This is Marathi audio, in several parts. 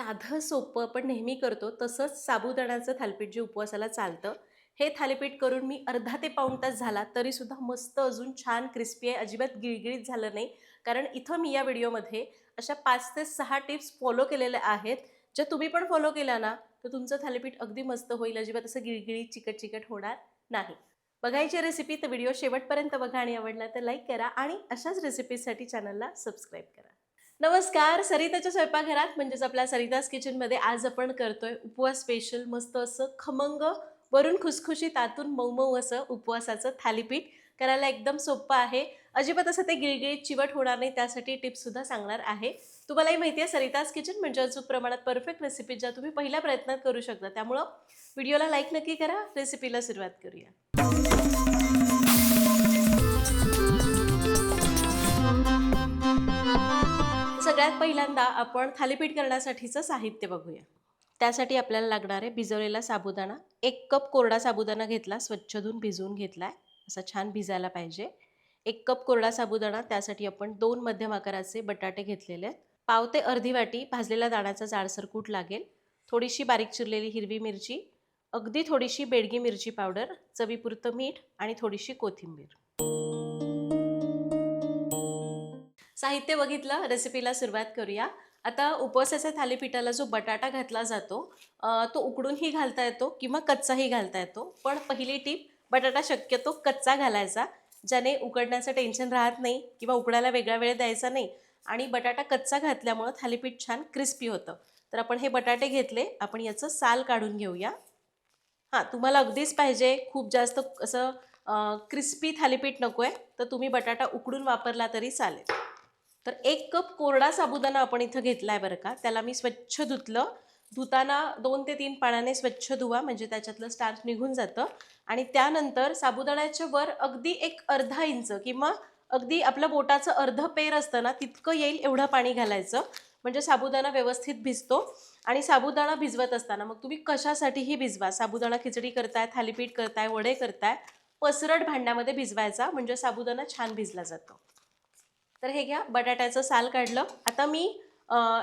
साधं सोपं आपण नेहमी करतो तसंच साबुदाण्याचं थालीपीठ जे उपवासाला चालतं, हे थालीपीठ करून मी अर्धा ते पाऊण तास झाला तरीसुद्धा मस्त अजून छान क्रिस्पी आहे. अजिबात गिळगिळीत झालं नाही. कारण इथं मी या व्हिडिओमध्ये अशा 5 ते 6 टिप्स फॉलो केलेल्या आहेत. ज्या तुम्ही पण फॉलो केल्या ना, तर तुमचं थालीपीठ अगदी मस्त होईल. अजिबात असं गिळगिळीत, चिकट-चिकट होणार नाही. बघायची रेसिपी तर व्हिडिओ शेवटपर्यंत बघा आणि आवडला तर लाईक करा आणि अशाच रेसिपीजसाठी चॅनलला सबस्क्राईब करा. नमस्कार, सरिताच्या स्वयंपाकघरात म्हणजेच आपल्या सरिताज किचनमध्ये आज आपण करतोय उपवास स्पेशल मस्त असं खमंग, वरून खुसखुशीत, आतून मऊ असं उपवासाचं थालीपीठ. करायला एकदम सोपं आहे. अजिबात असं ते गिळगिळीत चिवट होणार नाही, त्यासाठी टिप्ससुद्धा सांगणार आहे. तुम्हालाही माहिती आहे सरिताज किचन म्हणजे अचूक प्रमाणात परफेक्ट रेसिपी ज्या तुम्ही पहिल्या प्रयत्नात करू शकता. त्यामुळं व्हिडिओला लाईक नक्की करा. रेसिपीला सुरुवात करूया. सगळ्यात पहिल्यांदा आपण थालीपीठ करण्यासाठीचं साहित्य बघूया. त्यासाठी आपल्याला लागणार आहे भिजवलेला साबुदाणा. 1 कप कोरडा साबुदाणा घेतला, स्वच्छ धुवून भिजवून घेतलाय. असा छान भिजायला पाहिजे. 1 कप कोरडा साबुदाणा, त्यासाठी आपण 2 मध्यम आकाराचे बटाटे घेतलेले आहेत. पाव ते अर्धी वाटी भाजलेल्या दाण्याचा जाडसर कूट लागेल. थोडीशी बारीक चिरलेली हिरवी मिरची, अगदी थोडीशी बेडगी मिरची पावडर, चवीपुरतं मीठ आणि थोडीशी कोथिंबीर. साहित्य बघितलं, रेसिपीला सुरुवात करूया. आता उपवासाच्या थालीपीठाला जो बटाटा घातला जातो, तो उकडूनही घालता येतो किंवा कच्चाही घालता येतो. पण पहिली टीप, बटाटा शक्यतो कच्चा घालायचा, ज्याने उकडण्याचं टेन्शन राहत नाही किंवा उकडायला वेगळा वेळ द्यायचा नाही. आणि बटाटा कच्चा घातल्यामुळं थालीपीठ छान क्रिस्पी होतं. तर आपण हे बटाटे घेतले, आपण याचं साल काढून घेऊया. हां, तुम्हाला अगदीच पाहिजे खूप जास्त असं क्रिस्पी थालीपीठ नको आहे, तर तुम्ही बटाटा उकडून वापरला तरी चालेल. तर 1 कप कोरडा साबुदाणा आपण इथं घेतला आहे बरं का. त्याला मी स्वच्छ धुतलं. धुताना 2 ते 3 पाण्याने स्वच्छ धुवा, म्हणजे त्याच्यातलं स्टार्च निघून जातं. आणि त्यानंतर साबुदाण्याच्या वर अगदी एक अर्धा इंच किंवा अगदी आपलं बोटाचं अर्धं पेर असतं ना, तितकं येईल एवढं पाणी घालायचं. म्हणजे साबुदाणा व्यवस्थित भिजतो. आणि साबुदाणा भिजवत असताना मग तुम्ही कशासाठीही भिजवा, साबुदाणा खिचडी करताय, थालीपीठ करताय, वडे करताय, पसरट भांड्यामध्ये भिजवायचा, म्हणजे साबुदाणा छान भिजला जातो. तर हे घ्या, बटाट्याचं साल काढलं. आता मी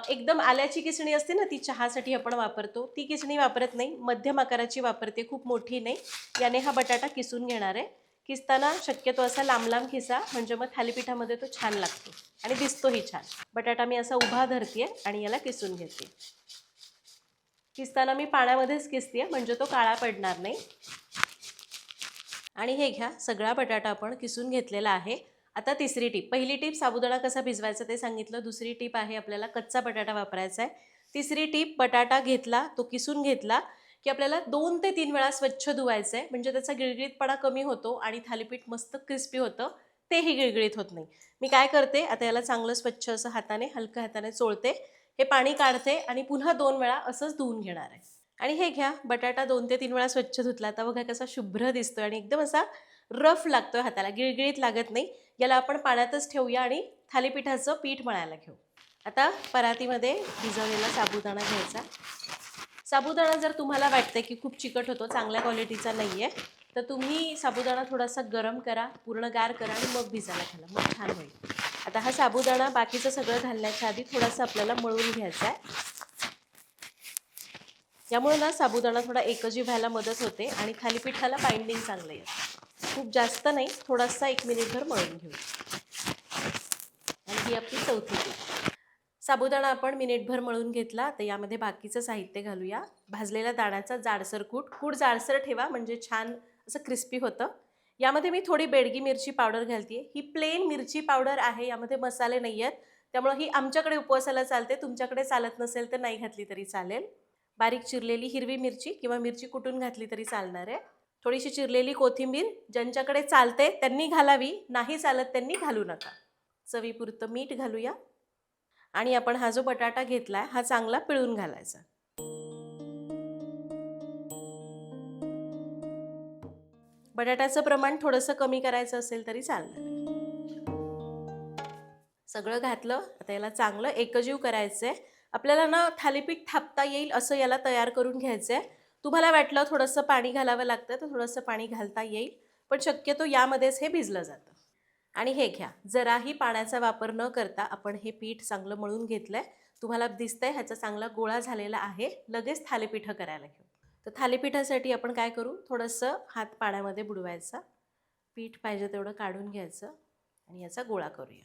एकदम आल्याची किसणी असते ना, ती चहासाठी आपण वापरतो, ती किसणी वापरत नाही, मध्यम आकाराची वापरते, खूप मोठी नाही. याने हा बटाटा किसून घेणार आहे. किसताना शक्यतो असा लांब लांब खिसा, म्हणजे मग थालीपीठामध्ये तो छान लागतो आणि दिसतोही छान. बटाटा मी असा उभा धरते आणि याला किसून घेते. किसताना मी पाण्यामध्येच किसते, म्हणजे तो काळा पडणार नाही. आणि हे घ्या, सगळा बटाटा आपण किसून घेतलेला आहे. आता तिसरी टीप. पहिली टीप साबुदाणा कसा भिजवायचा ते सांगितलं. दुसरी टीप आहे आपल्याला कच्चा बटाटा वापरायचा आहे. तिसरी टीप, बटाटा घेतला, तो किसून घेतला की आपल्याला 2 ते 3 वेळा स्वच्छ धुवायचं आहे, म्हणजे त्याचा गिळगिळीतपणा कमी होतो आणि थालीपीठ मस्त क्रिस्पी होतं. तेही गिळगिळीत होत नाही. मी काय करते, आता याला चांगलं स्वच्छ असं हाताने, हलक्या हाताने चोळते, हे पाणी काढते आणि पुन्हा 2 वेळा असंच धुवून घेणार आहे. आणि हे घ्या, बटाटा 2 ते 3 वेळा स्वच्छ धुतला. आता बघा कसा शुभ्र दिसतोय आणि एकदम असा रफ लागतोय हाताला, गिळगिळीत लागत नाही. याला आपण पाण्यातच ठेवूया आणि थालीपीठाचं पीठ मळायला घेऊ. आता परातीमध्ये भिजवलेला साबुदाणा घ्यायचा. साबुदाणा जर तुम्हाला वाटतंय की खूप चिकट होतो, चांगल्या क्वालिटीचा नाही आहे, तर तुम्ही साबुदाणा थोडासा गरम करा, पूर्ण गार करा आणि मग भिजायला घाला, मग छान होईल. आता हा साबुदाणा बाकीचं सगळं घालण्याच्या आधी थोडासा आपल्याला मळून घ्यायचा आहे. यामुळे ना साबुदाणा थोडा एकजीव व्हायला मदत होते आणि थालीपीठाला बाइंडिंग चांगलं येतं. खूप जास्त नाही, थोडासा 1 मिनिटभर मळून घेऊ. आणि ही आपली चौथी टीप. साबुदाणा आपण मिनिटभर मळून घेतला, तर यामध्ये बाकीचं साहित्य घालूया. भाजलेल्या दाण्याचा जाडसर कूट. कूट जाडसर ठेवा, म्हणजे छान असं क्रिस्पी होतं. यामध्ये मी थोडी बेडगी मिरची पावडर घालते. ही प्लेन मिरची पावडर आहे, यामध्ये मसाले नाही आहेत, त्यामुळे ही आमच्याकडे उपवासाला चालते. तुमच्याकडे चालत नसेल तर नाही घातली तरी चालेल. बारीक चिरलेली हिरवी मिरची किंवा मिरची कुटून घातली तरी चालणार आहे. थोडीशी चिरलेली कोथिंबीर, ज्यांच्याकडे चालते त्यांनी घालावी, नाही चालत त्यांनी घालू नका. चवीपुरतं मीठ घालूया आणि आपण हा जो बटाटा घेतलाय हा चांगला पिळून घालायचा. बटाट्याचं प्रमाण थोडंसं कमी करायचं असेल तरी चालणार आहे. सगळं घातलं. आता याला चांगलं एकजीव करायचं आहे. आपल्याला ना थालीपीठ थापता येईल असं याला तयार करून घ्यायचं आहे. तुम्हाला वाटलं थोडंसं पाणी घालावं लागतं तर थोडंसं पाणी घालता येईल, पण शक्यतो यामध्येच हे भिजलं जातं. आणि हे घ्या, जराही पाण्याचा वापर न करता आपण हे पीठ चांगलं मळून घेतलंय. तुम्हाला दिसतंय ह्याचा चांगला गोळा झालेला आहे. लगेच थालीपीठं करायला घेऊ. तर थालीपीठासाठी आपण काय करू, थोडंसं हात पाण्यामध्ये बुडवायचा, पीठ पाहिजे तेवढं काढून घ्यायचं आणि याचा गोळा करूया.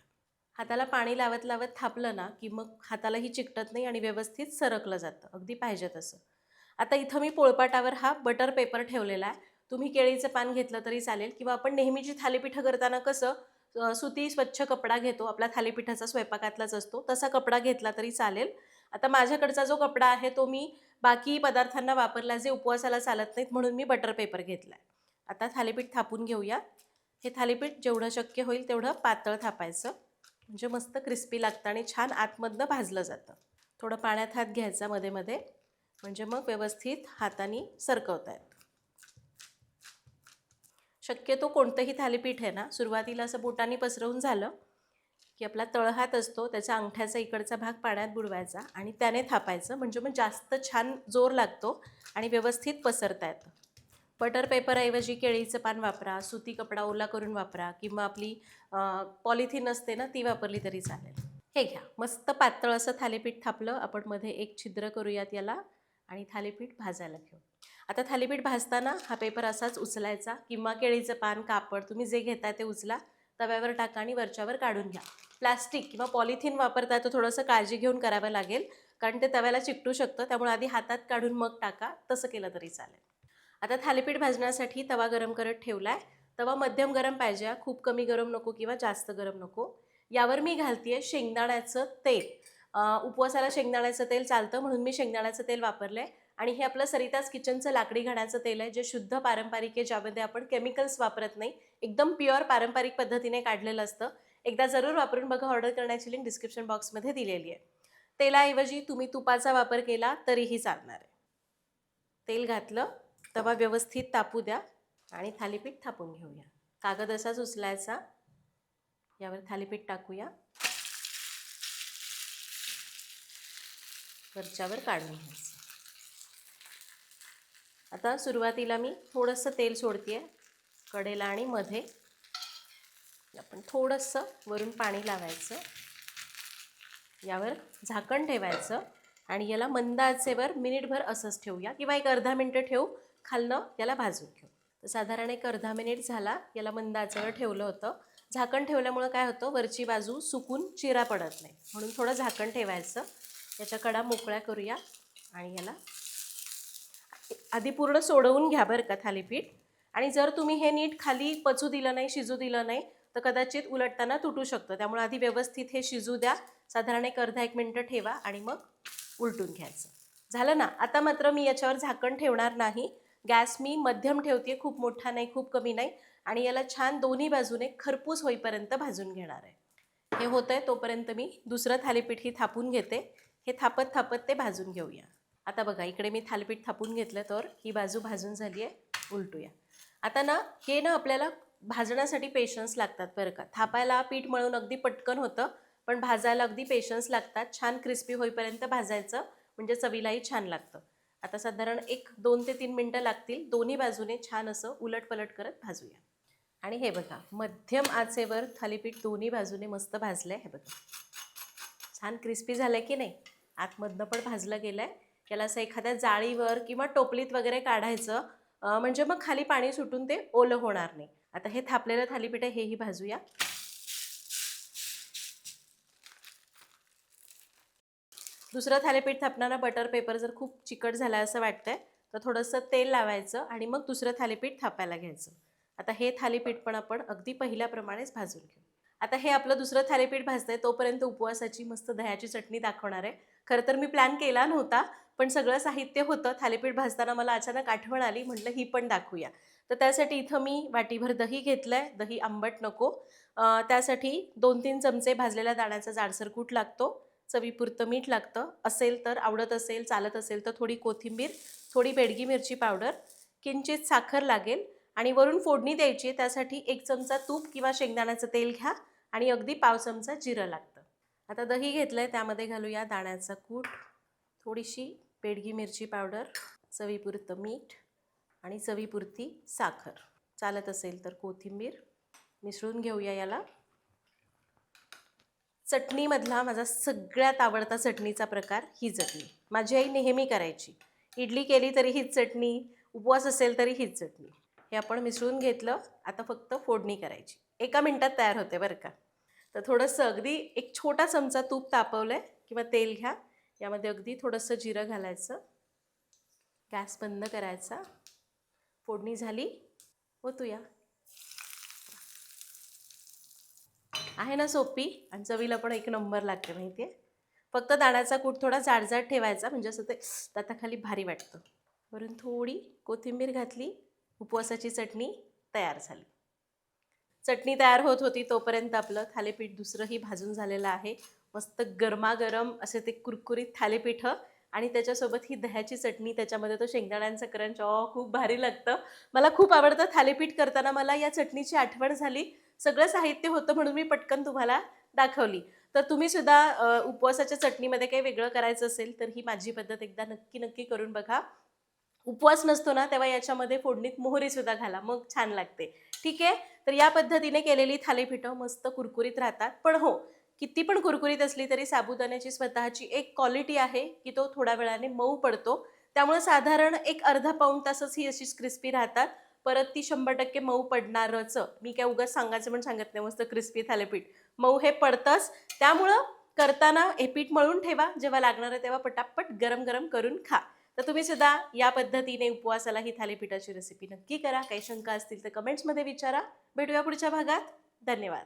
हाताला पाणी लावत लावत थापलं ना की मग हातालाही चिकटत नाही आणि व्यवस्थित सरकलं जातं, अगदी पाहिजे तसं. आता इथं मी पोळपाटावर हा बटर पेपर ठेवलेला आहे. तुम्ही केळीचं पान घेतलं तरी चालेल किंवा आपण नेहमीची थालीपीठं करताना कसं सुती स्वच्छ कपडा घेतो, आपला थालीपीठाचा स्वयंपाकातलाच असतो, तसा कपडा घेतला तरी चालेल. आता माझ्याकडचा जो कपडा आहे तो मी बाकी पदार्थांना वापरला, जे उपवासाला चालत नाहीत म्हणून मी बटर पेपर घेतला आहे. आता थालीपीठ थापून घेऊया. हे थालीपीठ जेवढं शक्य होईल तेवढं पातळ थापायचं, म्हणजे मस्त क्रिस्पी लागतं आणि छान आतमधनं भाजलं जातं. थोडं पाण्यात हात घ्यायचा मध्ये मध्ये, म्हणजे मग व्यवस्थित हाताने सरकवता येतं. शक्यतो कोणतंही थालीपीठ आहे ना, सुरुवातीला असं बोटांनी पसरवून झालं की आपला तळहात असतो त्याचा अंगठ्याचा इकडचा भाग पाण्यात बुडवायचा आणि त्याने थापायचं, म्हणजे मग जास्त छान जोर लागतो आणि व्यवस्थित पसरता येतं. बटर पेपरऐवजी केळीचं पान वापरा, सुती कपडा ओला करून वापरा किंवा आपली पॉलिथिन असते ना ती वापरली तरी चालेल. हे घ्या, मस्त पातळ असं थालीपीठ थापलं. आपण मध्ये एक छिद्र करूयात याला आणि थालीपीठ भाजायला घेऊ. आता थालीपीठ भाजताना हा पेपर असाच उचलायचा किंवा केळीचं पान, कापड तुम्ही जे घेताय ते उचला, तव्यावर टाका आणि वरच्यावर काढून घ्या. प्लास्टिक किंवा पॉलिथिन वापरताय तर थोडंसं काळजी घेऊन करावं लागेल, कारण ते तव्याला चिकटू शकतं. त्यामुळे आधी हातात काढून मग टाका, तसं केलं तरी चालेल. आता थालीपीठ भाजण्यासाठी तवा गरम करत ठेवला आहे. तवा मध्यम गरम पाहिजे, खूप कमी गरम नको किंवा जास्त गरम नको. यावर मी घालते शेंगदाण्याचं तेल. उपवासाला शेंगदाण्याचं तेल चालतं म्हणून मी शेंगदाण्याचं तेल वापरलं आहे. आणि हे आपलं सरिताज किचनचं लाकडी घाण्याचं तेल आहे, जे शुद्ध पारंपरिक आहे, ज्यामध्ये आपण केमिकल्स वापरत नाही. एकदम प्युअर पारंपरिक पद्धतीने काढलेलं असतं. एकदा जरूर वापरून बघा. ऑर्डर करण्याची लिंक डिस्क्रिप्शन बॉक्समध्ये दिलेली आहे. तेलाऐवजी तुम्ही तुपाचा वापर केला तरीही चालणार आहे. तेल घातलं, तवा व्यवस्थित तापू द्या आणि थालीपीठ थापून घेऊया. कागद असाच उचलायचा, यावर थालीपीठ टाकूया, वरच्यावर काढून घ्यायचं. आता सुरुवातीला मी थोडंसं तेल सोडते कडेला आणि मध्ये. आपण थोडंसं वरून पाणी लावायचं, यावर झाकण ठेवायचं आणि याला मंद आचेवर मिनिटभर असंच ठेवूया किंवा एक अर्धा मिनटं ठेवू, खालनं याला भाजून घेऊ. तर साधारण एक अर्धा मिनिट झाला, याला मंद आचेवर ठेवलं होतं. झाकण ठेवल्यामुळं काय होतं, वरची बाजू सुकून चिरा पडत नाही, म्हणून थोडं झाकण ठेवायचं. याच्या कडा मोकळ्या करूया आणि याला आधी पूर्ण सोडवून घ्या बरं का थालीपीठ. आणि जर तुम्ही हे नीट खाली पचू दिलं नाही, शिजू दिलं नाही, तर कदाचित उलटताना तुटू शकतं. त्यामुळे आधी व्यवस्थित हे शिजू द्या, साधारण एक अर्धा एक मिनटं ठेवा आणि मग उलटून घ्यायचं. झालं ना. आता मात्र मी याच्यावर झाकण ठेवणार नाही. गॅस मी मध्यम ठेवते, खूप मोठा नाही खूप कमी नाही. आणि याला छान दोन्ही बाजूने खरपूस होईपर्यंत भाजून घेणार आहे. हे होतंय तोपर्यंत मी दुसरं थालीपीठही थापून घेते. हे थापत थापत ते भाजून घेऊया. आता बघा, इकडे मी थालीपीठ थापून घेतलं, तर ही बाजू भाजून झाली आहे. उलटूया. आता ना हे ना आपल्याला भाजण्यासाठी पेशन्स लागतात बरं का. थापायला पीठ मळून अगदी पटकन होतं, पण भाजायला अगदी पेशन्स लागतात. छान क्रिस्पी होईपर्यंत भाजायचं, म्हणजे चवीलाही छान लागतं. आता साधारण 1-2 ते 3 मिनटं लागतील. दोन्ही बाजूने छान असं उलटपलट करत भाजूया. आणि हे बघा, मध्यम आचेवर थालीपीठ दोन्ही बाजूने मस्त भाजलं आहे. हे बघा, छान क्रिस्पी झालं आहे की नाही. आतमधनं पण भाजलं गेलं आहे. याला असं एखाद्या जाळीवर किंवा टोपलीत वगैरे काढायचं, म्हणजे मग खाली पाणी सुटून ते ओलं होणार नाही. आता हे थापलेलं थालीपीठ आहे, हेही भाजूया. दुसरं थालीपीठ थापताना बटर पेपर जर खूप चिकट झाला असं वाटतंय, तर थोडंसं तेल लावायचं आणि मग दुसरं थालीपीठ थापायला घ्यायचं. आता हे थालीपीठ पण आपण अगदी पहिल्याप्रमाणेच भाजून घेऊ. आता हे आपलं दुसरं थालीपीठ भाजतंय, तोपर्यंत उपवासाची मस्त दह्याची चटणी दाखवणार आहे. खरं तर मी प्लॅन केला नव्हता, पण सगळं साहित्य होतं. थालीपीठ भाजताना मला अचानक आठवण आली, म्हटलं ही पण दाखवूया. तर त्यासाठी इथं मी वाटीभर दही घेतलं आहे. दही आंबट नको, त्यासाठी 2-3 चमचे भाजलेल्या दाण्याचा जाडसर कूट लागतो. चवीपुरतं मीठ लागतं. असेल तर, आवडत असेल, चालत असेल तर थोडी कोथिंबीर, थोडी बेडगी मिरची पावडर, किंचित साखर लागेल. आणि वरून फोडणी द्यायची आहे, त्यासाठी 1 चमचा तूप किंवा शेंगदाण्याचं तेल घ्या आणि अगदी पाव चमचा जिरं लागतं. आता दही घेतलं आहे, त्यामध्ये घालूया दाण्याचा कूट, थोडीशी बेडगी मिरची पावडर, चवीपुरतं मीठ आणि चवीपुरती साखर, चालत असेल तर कोथिंबीर. मिसळून घेऊया याला. चटणीमधला माझा सगळ्यात आवडता चटणीचा प्रकार ही चटणी. माझी आई नेहमी करायची. इडली केली तरी हीच चटणी, उपवास असेल तरी हीच चटणी. हे आपण मिसळून घेतलं. आता फक्त फोडणी करायची. 1 मिनिटात तयार होते बरं का. तर थोडंसं अगदी एक छोटा चमचा तूप तापवलंय किंवा तेल घ्या. यामध्ये अगदी थोडंसं जिरं घालायचं. गॅस बंद करायचा. फोडणी झाली. ओतूया. आहे ना सोपी आणि चवीला पण 1 नंबर लागते माहिती आहे. फक्त दाण्याचा कूट थोडा जाडजाड ठेवायचा म्हणजे असं ते दाताखाली भारी वाटतं. वरून थोडी कोथिंबीर घातली. उपवासाची चटणी तयार झाली. चटणी तयार होत होती तोपर्यंत आपलं थालीपीठ दुसरंही भाजून झालेलं आहे. मस्त गरमागरम असे ते कुरकुरीत थालीपीठं आणि त्याच्यासोबत ही दह्याची चटणी, त्याच्यामध्ये तो शेंगदाण्यांचा क्रंच, खूप भारी लागतं. मला खूप आवडतं थालीपीठ करताना. मला या चटणीची आठवण झाली. सगळं साहित्य होतं म्हणून मी पटकन तुम्हाला दाखवली. तर तुम्ही सुद्धा उपवासाच्या चटणीमध्ये काही वेगळं करायचं असेल तर ही माझी पद्धत एकदा नक्की नक्की करून बघा. उपवास नसतो ना तेव्हा याच्यामध्ये फोडणीत मोहरीसुद्धा घाला, मग छान लागते. ठीक आहे. तर या पद्धतीने केलेली थालीपीठं मस्त कुरकुरीत राहतात. पण हो, किती पण कुरकुरीत असली तरी साबुदाण्याची स्वतःची एक क्वालिटी आहे की तो थोड्या वेळाने मऊ पडतो. त्यामुळे साधारण एक अर्धा पाऊण तासच ही अशीच क्रिस्पी राहतात. परत ती 100% मऊ पडणारच. मी काय उगाच सांगायचं पण सांगत नाही. मस्त क्रिस्पी थालीपीठ मऊ हे पडतंच. त्यामुळं करताना हे पीठ मळून ठेवा. जेव्हा लागणार आहे तेव्हा पटापट गरम गरम करून खा. तर तुम्ही सुद्धा या पद्धतीने उपवासाला ही थालीपीठाची रेसिपी नक्की करा. काही शंका असतील तर कमेंट्समध्ये विचारा. भेटूया पुढच्या भागात. धन्यवाद.